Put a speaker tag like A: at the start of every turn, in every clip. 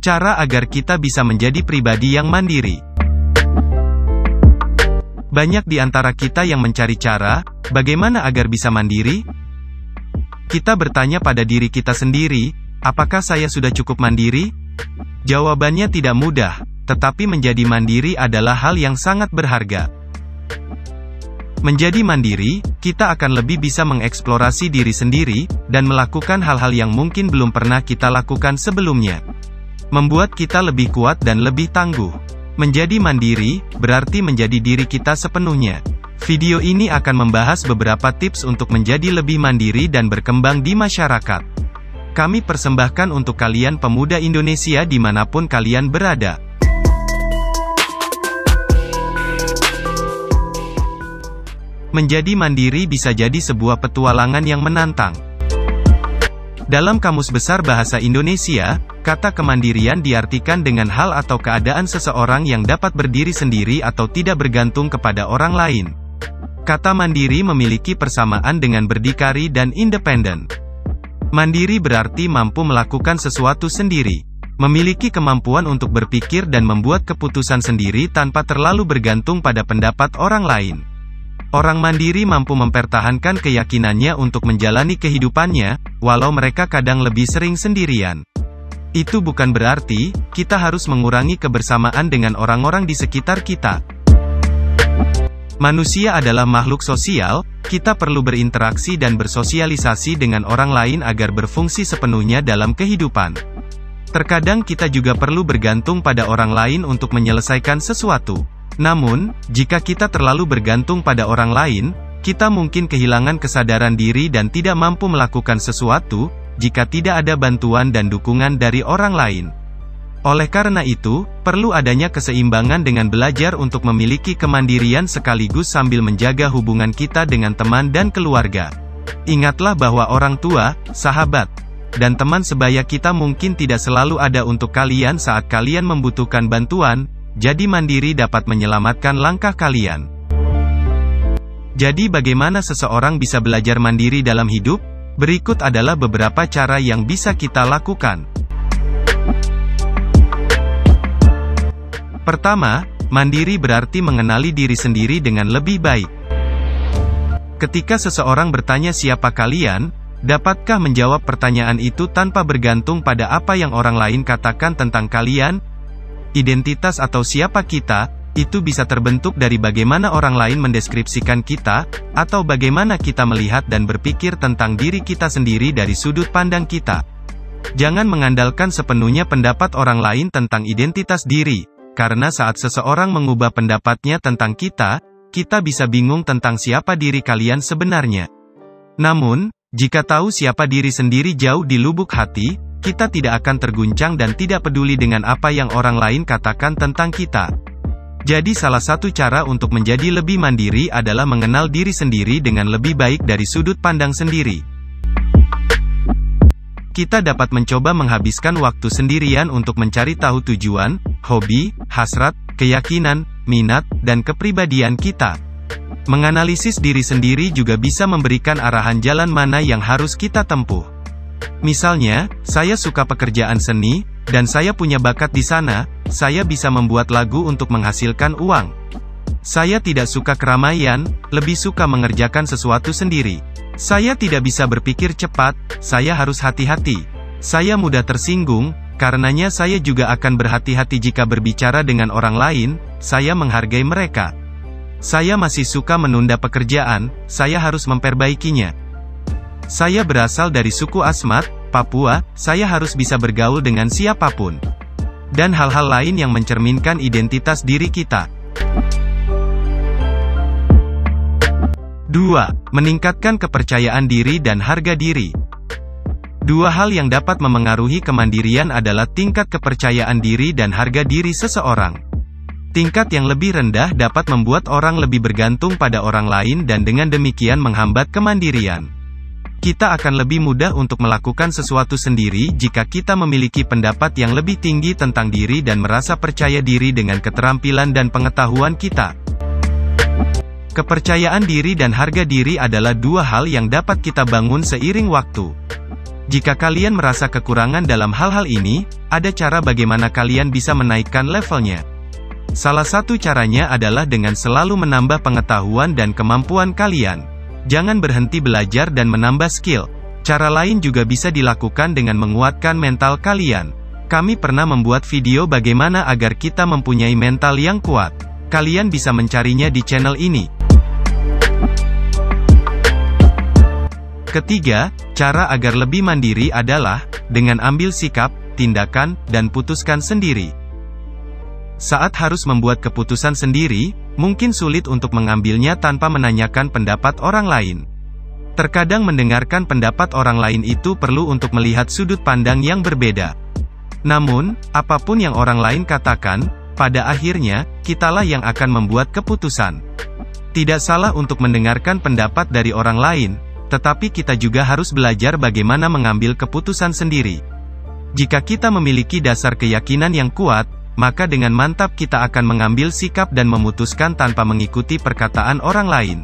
A: Cara agar kita bisa menjadi pribadi yang mandiri. Banyak di antara kita yang mencari cara, bagaimana agar bisa mandiri? Kita bertanya pada diri kita sendiri, apakah saya sudah cukup mandiri? Jawabannya tidak mudah, tetapi menjadi mandiri adalah hal yang sangat berharga. Menjadi mandiri, kita akan lebih bisa mengeksplorasi diri sendiri, dan melakukan hal-hal yang mungkin belum pernah kita lakukan sebelumnya. Membuat kita lebih kuat dan lebih tangguh. Menjadi mandiri, berarti menjadi diri kita sepenuhnya. Video ini akan membahas beberapa tips untuk menjadi lebih mandiri dan berkembang di masyarakat. Kami persembahkan untuk kalian pemuda Indonesia dimanapun kalian berada. Menjadi mandiri bisa jadi sebuah petualangan yang menantang. Dalam Kamus Besar Bahasa Indonesia, kata kemandirian diartikan dengan hal atau keadaan seseorang yang dapat berdiri sendiri atau tidak bergantung kepada orang lain. Kata mandiri memiliki persamaan dengan berdikari dan independen. Mandiri berarti mampu melakukan sesuatu sendiri, memiliki kemampuan untuk berpikir dan membuat keputusan sendiri tanpa terlalu bergantung pada pendapat orang lain. Orang mandiri mampu mempertahankan keyakinannya untuk menjalani kehidupannya, walau mereka kadang lebih sering sendirian. Itu bukan berarti kita harus mengurangi kebersamaan dengan orang-orang di sekitar kita. Manusia adalah makhluk sosial, kita perlu berinteraksi dan bersosialisasi dengan orang lain agar berfungsi sepenuhnya dalam kehidupan. Terkadang kita juga perlu bergantung pada orang lain untuk menyelesaikan sesuatu. Namun, jika kita terlalu bergantung pada orang lain, kita mungkin kehilangan kesadaran diri dan tidak mampu melakukan sesuatu, jika tidak ada bantuan dan dukungan dari orang lain. Oleh karena itu, perlu adanya keseimbangan dengan belajar untuk memiliki kemandirian sekaligus sambil menjaga hubungan kita dengan teman dan keluarga. Ingatlah bahwa orang tua, sahabat, dan teman sebaya kita mungkin tidak selalu ada untuk kalian saat kalian membutuhkan bantuan. Jadi mandiri dapat menyelamatkan langkah kalian. Jadi bagaimana seseorang bisa belajar mandiri dalam hidup? Berikut adalah beberapa cara yang bisa kita lakukan. Pertama, mandiri berarti mengenali diri sendiri dengan lebih baik. Ketika seseorang bertanya siapa kalian, dapatkah menjawab pertanyaan itu tanpa bergantung pada apa yang orang lain katakan tentang kalian? Identitas atau siapa kita, itu bisa terbentuk dari bagaimana orang lain mendeskripsikan kita, atau bagaimana kita melihat dan berpikir tentang diri kita sendiri dari sudut pandang kita. Jangan mengandalkan sepenuhnya pendapat orang lain tentang identitas diri, karena saat seseorang mengubah pendapatnya tentang kita bisa bingung tentang siapa diri kalian sebenarnya. Namun, jika tahu siapa diri sendiri jauh di lubuk hati, kita tidak akan terguncang dan tidak peduli dengan apa yang orang lain katakan tentang kita. Jadi salah satu cara untuk menjadi lebih mandiri adalah mengenal diri sendiri dengan lebih baik dari sudut pandang sendiri. Kita dapat mencoba menghabiskan waktu sendirian untuk mencari tahu tujuan, hobi, hasrat, keyakinan, minat, dan kepribadian kita. Menganalisis diri sendiri juga bisa memberikan arahan jalan mana yang harus kita tempuh. Misalnya, saya suka pekerjaan seni, dan saya punya bakat di sana, saya bisa membuat lagu untuk menghasilkan uang. Saya tidak suka keramaian, lebih suka mengerjakan sesuatu sendiri. Saya tidak bisa berpikir cepat, saya harus hati-hati. Saya mudah tersinggung, karenanya saya juga akan berhati-hati jika berbicara dengan orang lain, saya menghargai mereka. Saya masih suka menunda pekerjaan, saya harus memperbaikinya. Saya berasal dari suku Asmat, Papua, saya harus bisa bergaul dengan siapapun. Dan hal-hal lain yang mencerminkan identitas diri kita. 2. Meningkatkan kepercayaan diri dan harga diri. Dua hal yang dapat memengaruhi kemandirian adalah tingkat kepercayaan diri dan harga diri seseorang. Tingkat yang lebih rendah dapat membuat orang lebih bergantung pada orang lain dan dengan demikian menghambat kemandirian. Kita akan lebih mudah untuk melakukan sesuatu sendiri jika kita memiliki pendapat yang lebih tinggi tentang diri dan merasa percaya diri dengan keterampilan dan pengetahuan kita. Kepercayaan diri dan harga diri adalah dua hal yang dapat kita bangun seiring waktu. Jika kalian merasa kekurangan dalam hal-hal ini, ada cara bagaimana kalian bisa menaikkan levelnya. Salah satu caranya adalah dengan selalu menambah pengetahuan dan kemampuan kalian. Jangan berhenti belajar dan menambah skill. Cara lain juga bisa dilakukan dengan menguatkan mental kalian. Kami pernah membuat video bagaimana agar kita mempunyai mental yang kuat. Kalian bisa mencarinya di channel ini. Ketiga, cara agar lebih mandiri adalah dengan ambil sikap, tindakan, dan putuskan sendiri. Saat harus membuat keputusan sendiri, mungkin sulit untuk mengambilnya tanpa menanyakan pendapat orang lain. Terkadang mendengarkan pendapat orang lain itu perlu untuk melihat sudut pandang yang berbeda. Namun, apapun yang orang lain katakan, pada akhirnya, kitalah yang akan membuat keputusan. Tidak salah untuk mendengarkan pendapat dari orang lain, tetapi kita juga harus belajar bagaimana mengambil keputusan sendiri. Jika kita memiliki dasar keyakinan yang kuat, maka dengan mantap kita akan mengambil sikap dan memutuskan tanpa mengikuti perkataan orang lain.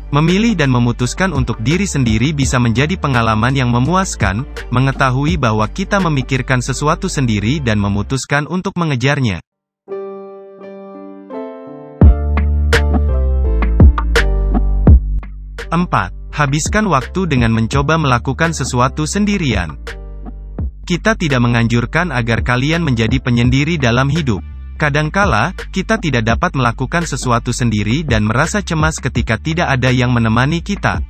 A: Memilih dan memutuskan untuk diri sendiri bisa menjadi pengalaman yang memuaskan, mengetahui bahwa kita memikirkan sesuatu sendiri dan memutuskan untuk mengejarnya. 4. Habiskan waktu dengan mencoba melakukan sesuatu sendirian. Kita tidak menganjurkan agar kalian menjadi penyendiri dalam hidup. Kadangkala, kita tidak dapat melakukan sesuatu sendiri dan merasa cemas ketika tidak ada yang menemani kita.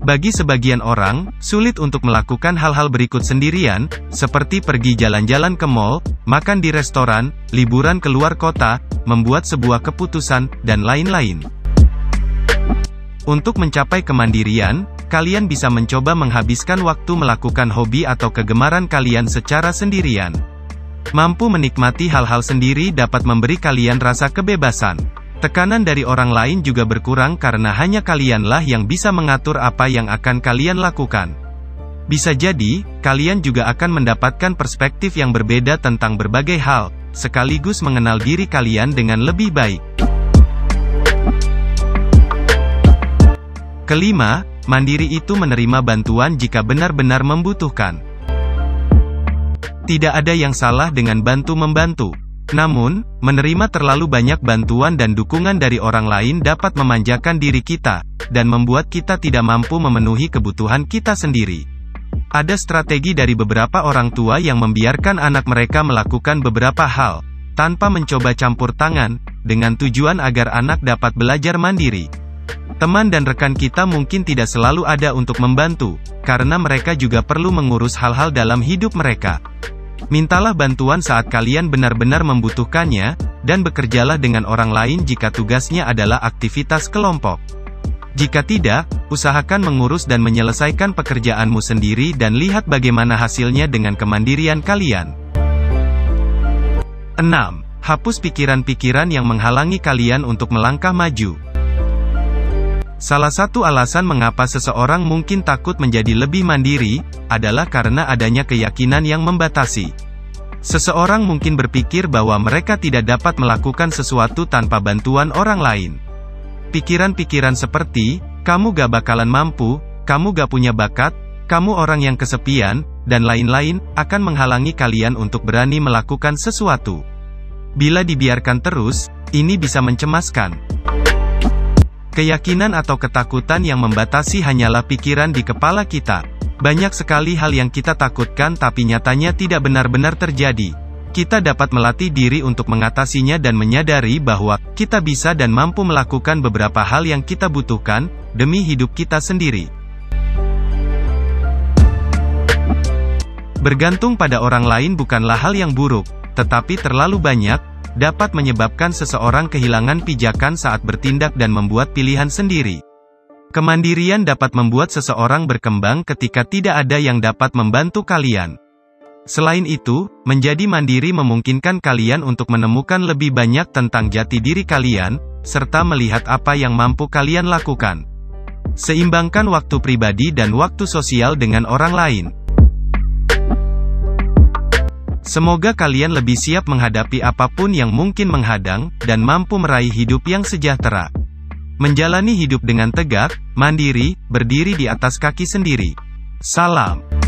A: Bagi sebagian orang, sulit untuk melakukan hal-hal berikut sendirian, seperti pergi jalan-jalan ke mall, makan di restoran, liburan keluar kota, membuat sebuah keputusan, dan lain-lain. Untuk mencapai kemandirian, kalian bisa mencoba menghabiskan waktu melakukan hobi atau kegemaran kalian secara sendirian. Mampu menikmati hal-hal sendiri dapat memberi kalian rasa kebebasan. Tekanan dari orang lain juga berkurang karena hanya kalianlah yang bisa mengatur apa yang akan kalian lakukan. Bisa jadi, kalian juga akan mendapatkan perspektif yang berbeda tentang berbagai hal, sekaligus mengenal diri kalian dengan lebih baik. Kelima, mandiri itu menerima bantuan jika benar-benar membutuhkan. Tidak ada yang salah dengan bantu-membantu. Namun, menerima terlalu banyak bantuan dan dukungan dari orang lain dapat memanjakan diri kita, dan membuat kita tidak mampu memenuhi kebutuhan kita sendiri. Ada strategi dari beberapa orang tua yang membiarkan anak mereka melakukan beberapa hal, tanpa mencoba campur tangan, dengan tujuan agar anak dapat belajar mandiri. Teman dan rekan kita mungkin tidak selalu ada untuk membantu, karena mereka juga perlu mengurus hal-hal dalam hidup mereka. Mintalah bantuan saat kalian benar-benar membutuhkannya, dan bekerjalah dengan orang lain jika tugasnya adalah aktivitas kelompok. Jika tidak, usahakan mengurus dan menyelesaikan pekerjaanmu sendiri dan lihat bagaimana hasilnya dengan kemandirian kalian. 6. Hapus pikiran-pikiran yang menghalangi kalian untuk melangkah maju. Salah satu alasan mengapa seseorang mungkin takut menjadi lebih mandiri, adalah karena adanya keyakinan yang membatasi. Seseorang mungkin berpikir bahwa mereka tidak dapat melakukan sesuatu tanpa bantuan orang lain. Pikiran-pikiran seperti, kamu gak bakalan mampu, kamu gak punya bakat, kamu orang yang kesepian, dan lain-lain, akan menghalangi kalian untuk berani melakukan sesuatu. Bila dibiarkan terus, ini bisa mencemaskan. Keyakinan atau ketakutan yang membatasi hanyalah pikiran di kepala kita. Banyak sekali hal yang kita takutkan tapi nyatanya tidak benar-benar terjadi. Kita dapat melatih diri untuk mengatasinya dan menyadari bahwa kita bisa dan mampu melakukan beberapa hal yang kita butuhkan demi hidup kita sendiri. Bergantung pada orang lain bukanlah hal yang buruk, tetapi terlalu banyak dapat menyebabkan seseorang kehilangan pijakan saat bertindak dan membuat pilihan sendiri. Kemandirian dapat membuat seseorang berkembang ketika tidak ada yang dapat membantu kalian. Selain itu, menjadi mandiri memungkinkan kalian untuk menemukan lebih banyak tentang jati diri kalian, serta melihat apa yang mampu kalian lakukan. Seimbangkan waktu pribadi dan waktu sosial dengan orang lain. Semoga kalian lebih siap menghadapi apapun yang mungkin menghadang, dan mampu meraih hidup yang sejahtera. Menjalani hidup dengan tegak, mandiri, berdiri di atas kaki sendiri. Salam.